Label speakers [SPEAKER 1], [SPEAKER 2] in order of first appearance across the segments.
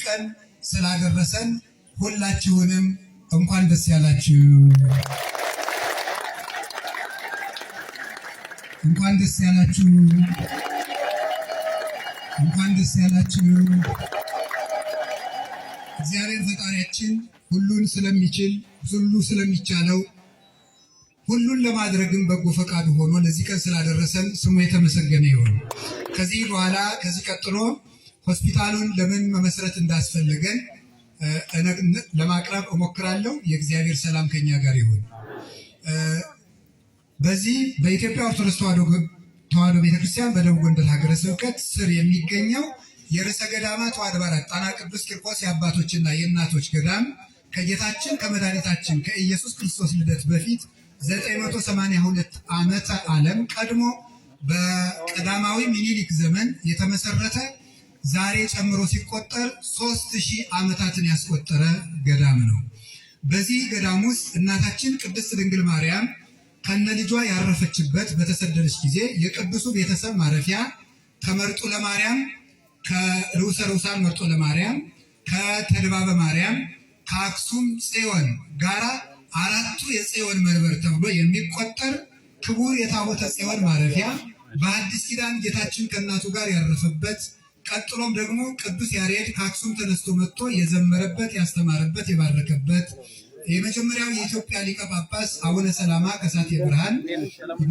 [SPEAKER 1] ቀን ስላደረሰን ሁላችሁንም እንኳን ደስ ያላችሁ። እንኳን ደስ ያላችሁ። እንኳን ደስ ያላችሁ። እግዚአብሔር ፈጣሪያችን ሁሉን ስለሚችል ሁሉ ስለሚቻለው ሁሉን ለማድረግም በጎ ፈቃዱ ሆኖ ለዚህ ቀን ስላደረሰን ስሙ የተመሰገነ ይሁን። ከዚህ በኋላ ከዚህ ቀጥሎ ሆስፒታሉን ለምን መመስረት እንዳስፈለገን ለማቅረብ እሞክራለሁ። የእግዚአብሔር ሰላም ከኛ ጋር ይሁን። በዚህ በኢትዮጵያ ኦርቶዶክስ ተዋሕዶ ቤተክርስቲያን በደቡብ ጎንደር ሀገረ ስብከት ስር የሚገኘው የርዕሰ ገዳማት ወአድባራት ጣና ቅዱስ ቂርቆስ የአባቶችና የእናቶች ገዳም ከጌታችን ከመድኃኒታችን ከኢየሱስ ክርስቶስ ልደት በፊት 982 ዓመተ ዓለም ቀድሞ በቀዳማዊ ምኒልክ ዘመን የተመሰረተ ዛሬ ጨምሮ ሲቆጠር 3000 ዓመታትን ያስቆጠረ ገዳም ነው። በዚህ ገዳም ውስጥ እናታችን ቅድስት ድንግል ማርያም ከነልጇ ያረፈችበት በተሰደደች ጊዜ የቅዱሱ ቤተሰብ ማረፊያ ከመርጦ ለማርያም ከርዕሰ ርዑሳን መርጦ ለማርያም ከተድባበ ማርያም ከአክሱም ጽዮን ጋራ አራቱ የጽዮን መንበር ተብሎ የሚቆጠር ክቡር የታቦተ ጽዮን ማረፊያ በአዲስ ኪዳን ጌታችን ከእናቱ ጋር ያረፈበት ቀጥሎም ደግሞ ቅዱስ ያሬድ ከአክሱም ተነስቶ መጥቶ የዘመረበት ያስተማረበት የባረከበት የመጀመሪያው የኢትዮጵያ ሊቀ ጳጳስ አቡነ ሰላማ ከሳቴ ብርሃን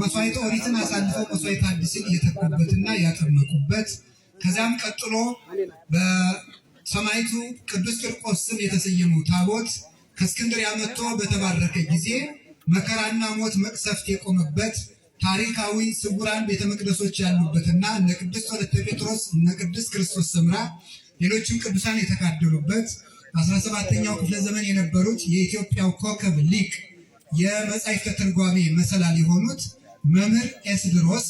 [SPEAKER 1] መስዋዕተ ኦሪትን አሳልፈው መስዋዕተ ሐዲስን የተኩበትና ያጠመቁበት ከዛም ቀጥሎ በሰማዕቱ ቅዱስ ቂርቆስ ስም የተሰየመው ታቦት ከእስክንድርያ መጥቶ በተባረከ ጊዜ መከራና ሞት መቅሰፍት የቆመበት ታሪካዊ ስውራን ቤተ መቅደሶች ያሉበትና እነ ቅዱስ ወለተ ጴጥሮስ እነ ቅዱስ ክርስቶስ ሰምራ ሌሎችም ቅዱሳን የተካደሉበት 17ኛው ክፍለ ዘመን የነበሩት የኢትዮጵያው ኮከብ ሊቅ የመጻሕፍተ ትርጓሜ መሰላል የሆኑት መምህር ኤስድሮስ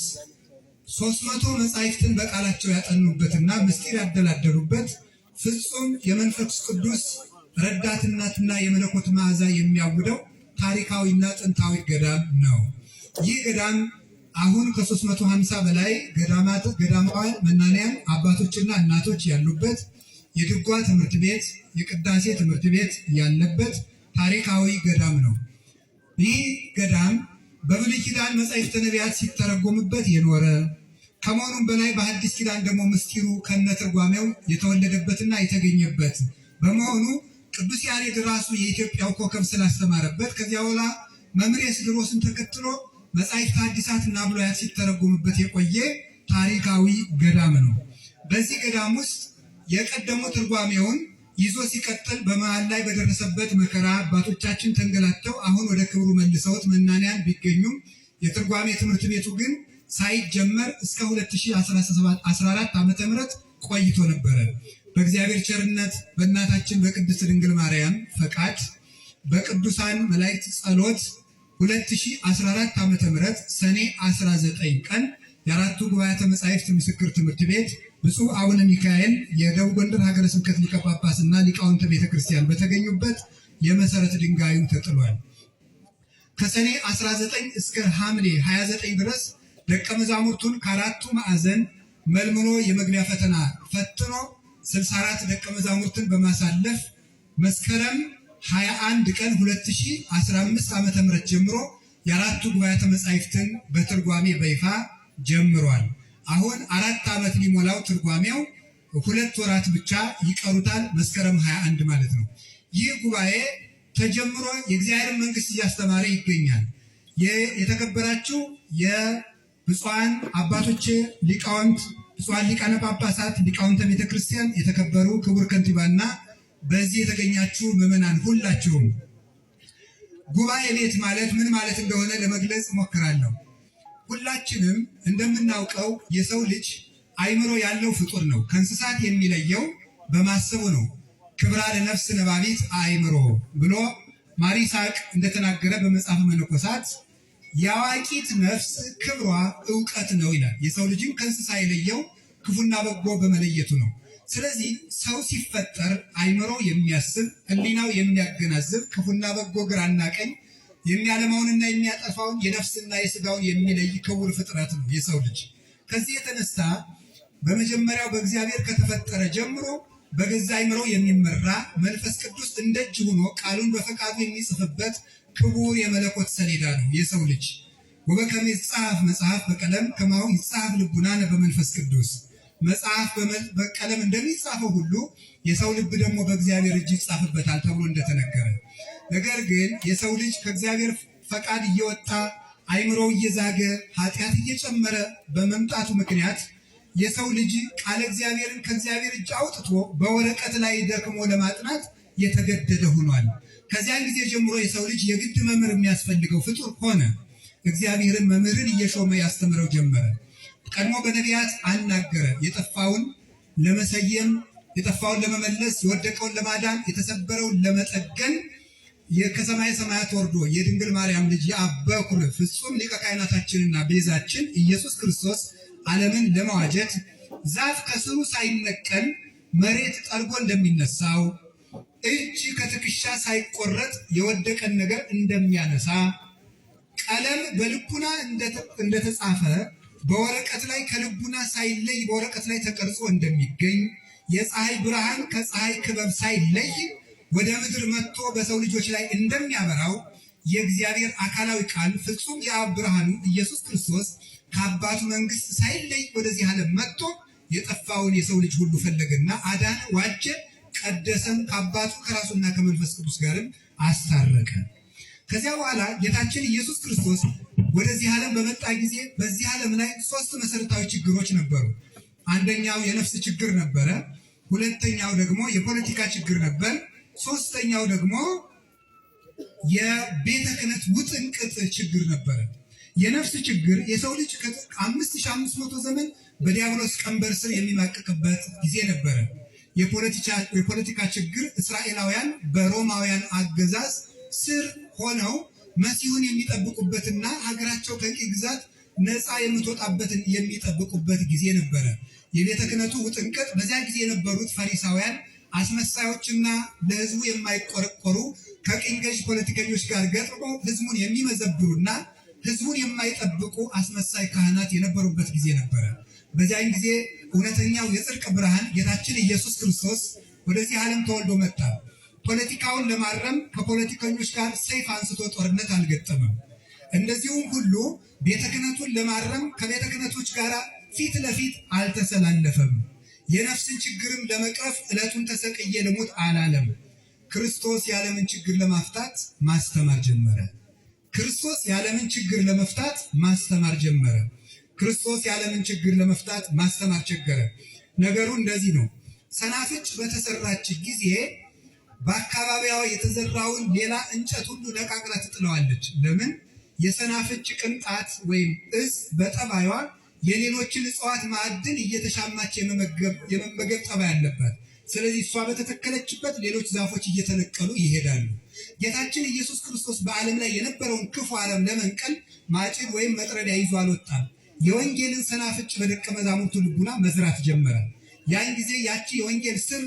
[SPEAKER 1] 300 መጻሕፍትን በቃላቸው ያጠኑበትና ምስጢር ያደላደሉበት ፍጹም የመንፈስ ቅዱስ ረዳትነትና የመለኮት መዓዛ የሚያውደው ታሪካዊና ጥንታዊ ገዳም ነው። ይህ ገዳም አሁን ከ350 በላይ ገዳማውያን መናንያን አባቶችና እናቶች ያሉበት የድጓ ትምህርት ቤት፣ የቅዳሴ ትምህርት ቤት ያለበት ታሪካዊ ገዳም ነው። ይህ ገዳም በብሉይ ኪዳን መጻሕፍተ ነቢያት ሲተረጎምበት የኖረ ከመሆኑም በላይ በሐዲስ ኪዳን ደግሞ ምስጢሩ ከነትርጓሜው የተወለደበትና የተገኘበት በመሆኑ ቅዱስ ያሬድ ራሱ የኢትዮጵያው ኮከብ ስላስተማረበት ከዚያ በኋላ መምህር ኤስድሮስን ተከትሎ መጻሕፍተ ሐዲሳትና ብሉያት ሲተረጎምበት የቆየ ታሪካዊ ገዳም ነው። በዚህ ገዳም ውስጥ የቀደሙ ትርጓሜውን ይዞ ሲቀጥል በመሃል ላይ በደረሰበት መከራ አባቶቻችን ተንገላተው አሁን ወደ ክብሩ መልሰውት መናንያን ቢገኙም የትርጓሜ ትምህርት ቤቱ ግን ሳይጀመር እስከ 2014 ዓመተ ምህረት ቆይቶ ነበረ። በእግዚአብሔር ቸርነት በእናታችን በቅድስት ድንግል ማርያም ፈቃድ በቅዱሳን መላእክት ጸሎት 2014 ዓመተ ምህረት ሰኔ 19 ቀን የአራቱ ጉባኤያተ መጻሕፍት ምስክር ትምህርት ቤት ብፁዕ አቡነ ሚካኤል የደቡብ ጎንደር ሀገረ ስብከት ሊቀ ጳጳስና ሊቃውንተ ቤተክርስቲያን በተገኙበት የመሰረት ድንጋዩ ተጥሏል። ከሰኔ 19 እስከ ሐምሌ 29 ድረስ ደቀ መዛሙርቱን ከአራቱ ማዕዘን መልምሎ የመግቢያ ፈተና ፈትኖ 64 ደቀ መዛሙርትን በማሳለፍ መስከረም 21 ቀን 2015 ዓመተ ምህረት ጀምሮ የአራቱ ጉባኤያተ መጻሕፍትን በትርጓሜ በይፋ ጀምሯል። አሁን 4 ዓመት ሊሞላው ትርጓሜው 2 ወራት ብቻ ይቀሩታል። መስከረም 21 ማለት ነው። ይህ ጉባኤ ተጀምሮ የእግዚአብሔር መንግስት እያስተማረ ይገኛል። የተከበራችሁ የብፁዓን አባቶች ሊቃውንት፣ ብፁዓን ሊቃነ ጳጳሳት፣ ሊቃውንተ ቤተክርስቲያን፣ የተከበሩ ክቡር ከንቲባና በዚህ የተገኛችሁ ምዕመናን ሁላችሁም ጉባኤ ቤት ማለት ምን ማለት እንደሆነ ለመግለጽ እሞክራለሁ። ሁላችንም እንደምናውቀው የሰው ልጅ አእምሮ ያለው ፍጡር ነው። ከእንስሳት የሚለየው በማሰቡ ነው። ክብራ ለነፍስ ነባቢት አእምሮ ብሎ ማር ይስሐቅ እንደተናገረ በመጽሐፈ መነኮሳት የአዋቂት ነፍስ ክብሯ እውቀት ነው ይላል። የሰው ልጅን ከእንስሳ የለየው ክፉና በጎ በመለየቱ ነው። ስለዚህ ሰው ሲፈጠር አእምሮ የሚያስብ ሕሊናው የሚያገናዝብ ክፉና በጎ ግራና ቀኝ የሚያለማውንና የሚያጠፋውን የነፍስና የስጋውን የሚለይ ክቡር ፍጥረት ነው የሰው ልጅ። ከዚህ የተነሳ በመጀመሪያው በእግዚአብሔር ከተፈጠረ ጀምሮ በገዛ አይምሮ የሚመራ መንፈስ ቅዱስ እንደ እጅ ሆኖ ቃሉን በፈቃዱ የሚጽፍበት ክቡር የመለኮት ሰሌዳ ነው የሰው ልጅ። ወበከመ ይጻፍ መጽሐፍ በቀለም ከማሁ ይጻፍ ልቡናነ በመንፈስ ቅዱስ። መጽሐፍ በቀለም እንደሚጻፈው ሁሉ የሰው ልብ ደግሞ በእግዚአብሔር እጅ ይጻፍበታል ተብሎ እንደተነገረ፣ ነገር ግን የሰው ልጅ ከእግዚአብሔር ፈቃድ እየወጣ አይምሮው እየዛገ ኃጢአት እየጨመረ በመምጣቱ ምክንያት የሰው ልጅ ቃለ እግዚአብሔርን ከእግዚአብሔር እጅ አውጥቶ በወረቀት ላይ ደክሞ ለማጥናት የተገደደ ሆኗል። ከዚያን ጊዜ ጀምሮ የሰው ልጅ የግድ መምህር የሚያስፈልገው ፍጡር ሆነ። እግዚአብሔርን መምህርን እየሾመ ያስተምረው ጀመረ። ቀድሞ በነቢያት አናገረ። የጠፋውን ለመሰየም፣ የጠፋውን ለመመለስ፣ የወደቀውን ለማዳን፣ የተሰበረውን ለመጠገን ከሰማይ ሰማያት ወርዶ የድንግል ማርያም ልጅ የአብ በኩር ፍጹም ሊቀ ካህናታችንና ቤዛችን ኢየሱስ ክርስቶስ ዓለምን ለመዋጀት ዛፍ ከስሩ ሳይነቀል መሬት ጠርጎ እንደሚነሳው፣ እጅ ከትከሻ ሳይቆረጥ የወደቀን ነገር እንደሚያነሳ፣ ቀለም በልቡና እንደተጻፈ በወረቀት ላይ ከልቡና ሳይለይ በወረቀት ላይ ተቀርጾ እንደሚገኝ፣ የፀሐይ ብርሃን ከፀሐይ ክበብ ሳይለይ ወደ ምድር መጥቶ በሰው ልጆች ላይ እንደሚያበራው የእግዚአብሔር አካላዊ ቃል ፍጹም የአብ ብርሃኑ ኢየሱስ ክርስቶስ ከአባቱ መንግስት ሳይለይ ወደዚህ ዓለም መጥቶ የጠፋውን የሰው ልጅ ሁሉ ፈለገና አዳነ፣ ዋጀ፣ ቀደሰን፣ ከአባቱ ከራሱና ከመንፈስ ቅዱስ ጋርም አስታረቀ። ከዚያ በኋላ ጌታችን ኢየሱስ ክርስቶስ ወደዚህ ዓለም በመጣ ጊዜ በዚህ ዓለም ላይ ሶስት መሰረታዊ ችግሮች ነበሩ። አንደኛው የነፍስ ችግር ነበረ። ሁለተኛው ደግሞ የፖለቲካ ችግር ነበር። ሶስተኛው ደግሞ የቤተ ክህነት ውጥንቅጥ ችግር ነበረ። የነፍስ ችግር የሰው ልጅ ከ5500 ዘመን በዲያብሎስ ቀንበር ስር የሚማቀቅበት ጊዜ ነበረ። የፖለቲካ ችግር እስራኤላውያን በሮማውያን አገዛዝ ስር ሆነው መሲሁን የሚጠብቁበትና ሀገራቸው ከቅኝ ግዛት ነፃ የምትወጣበትን የሚጠብቁበት ጊዜ ነበረ። የቤተ ክህነቱ ውጥንቅጥ በዚያ ጊዜ የነበሩት ፈሪሳውያን አስመሳዮችና ለሕዝቡ የማይቆረቆሩ ከቅኝ ገዥ ፖለቲከኞች ጋር ገጥመው ሕዝቡን የሚመዘብሩና ሕዝቡን የማይጠብቁ አስመሳይ ካህናት የነበሩበት ጊዜ ነበረ። በዚያን ጊዜ እውነተኛው የጽድቅ ብርሃን ጌታችን ኢየሱስ ክርስቶስ ወደዚህ ዓለም ተወልዶ መጣ። ፖለቲካውን ለማረም ከፖለቲከኞች ጋር ሰይፍ አንስቶ ጦርነት አልገጠመም። እንደዚሁም ሁሉ ቤተ ክህነቱን ለማረም ከቤተ ክህነቶች ጋር ፊት ለፊት አልተሰላለፈም። የነፍስን ችግርም ለመቅረፍ ዕለቱን ተሰቅዬ ልሙት አላለም። ክርስቶስ የዓለምን ችግር ለማፍታት ማስተማር ጀመረ። ክርስቶስ የዓለምን ችግር ለመፍታት ማስተማር ጀመረ። ክርስቶስ የዓለምን ችግር ለመፍታት ማስተማር ቸገረ። ነገሩ እንደዚህ ነው። ሰናፍጭ በተሰራች ጊዜ በአካባቢዋ የተዘራውን ሌላ እንጨት ሁሉ ነቃቅላ ትጥለዋለች። ለምን? የሰናፍጭ ቅንጣት ወይም እጽ በጠባይዋ የሌሎችን እጽዋት ማዕድን እየተሻማች የመመገብ ጠባይ አለባት። ስለዚህ እሷ በተተከለችበት ሌሎች ዛፎች እየተነቀሉ ይሄዳሉ። ጌታችን ኢየሱስ ክርስቶስ በዓለም ላይ የነበረውን ክፉ ዓለም ለመንቀል ማጭድ ወይም መጥረቢያ ይዞ አልወጣም። የወንጌልን ሰናፍጭ በደቀ መዛሙርቱ ልቡና መዝራት ጀመረ። ያን ጊዜ ያቺ የወንጌል ስር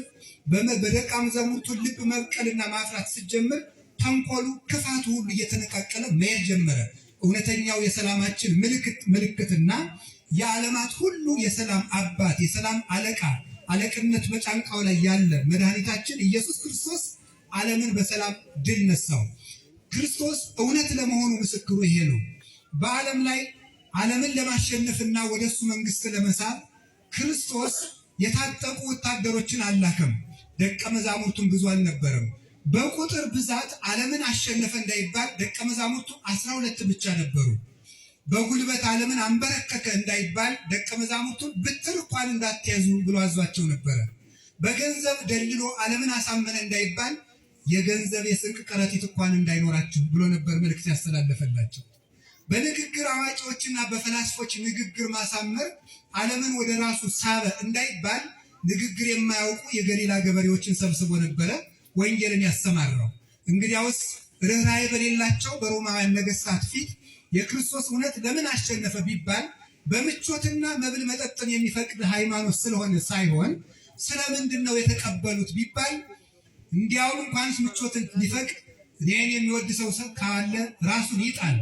[SPEAKER 1] በደቀ መዛሙርቱ ልብ መብቀልና ማፍራት ስትጀምር ተንኮሉ፣ ክፋቱ ሁሉ እየተነቃቀለ መሄድ ጀመረ። እውነተኛው የሰላማችን ምልክትና የዓለማት ሁሉ የሰላም አባት፣ የሰላም አለቃ፣ አለቅነት በጫንቃው ላይ ያለ መድኃኒታችን ኢየሱስ ክርስቶስ ዓለምን በሰላም ድል ነሳው። ክርስቶስ እውነት ለመሆኑ ምስክሩ ይሄ ነው። በዓለም ላይ ዓለምን ለማሸነፍና ወደ እሱ መንግስት ለመሳብ ክርስቶስ የታጠቁ ወታደሮችን አላከም። ደቀ መዛሙርቱን ብዙ አልነበረም። በቁጥር ብዛት ዓለምን አሸነፈ እንዳይባል ደቀ መዛሙርቱ 12 ብቻ ነበሩ። በጉልበት ዓለምን አንበረከከ እንዳይባል ደቀ መዛሙርቱን ብትር እንኳን እንዳትያዙ ብሎ አዟቸው ነበረ። በገንዘብ ደልሎ ዓለምን አሳመነ እንዳይባል የገንዘብ የስንቅ ከረጢት እንኳን እንዳይኖራችሁ ብሎ ነበር መልእክት ያስተላለፈላቸው። በንግግር አዋቂዎችና በፈላስፎች ንግግር ማሳመር ዓለምን ወደ ራሱ ሳበ እንዳይባል ንግግር የማያውቁ የገሊላ ገበሬዎችን ሰብስቦ ነበረ ወንጌልን ያስተማረው። እንግዲያውስ ርኅራኄ በሌላቸው በሮማውያን ነገሥታት ፊት የክርስቶስ እውነት ለምን አሸነፈ ቢባል በምቾትና መብል መጠጥን የሚፈቅድ ሃይማኖት ስለሆነ ሳይሆን ስለምንድን ነው የተቀበሉት ቢባል እንዲያውም እንኳንስ ምቾትን ሊፈቅድ እኔን የሚወድ ሰው ካለ ራሱን ይጣል፣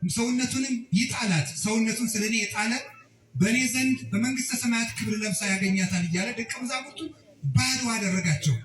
[SPEAKER 1] ሰውነቱንም ይጣላት፣ ሰውነቱን ስለኔ የጣለ በእኔ ዘንድ በመንግስተ ሰማያት ክብር ለብሳ ያገኛታል እያለ ደቀ መዛሙርቱን ባዶ አደረጋቸው።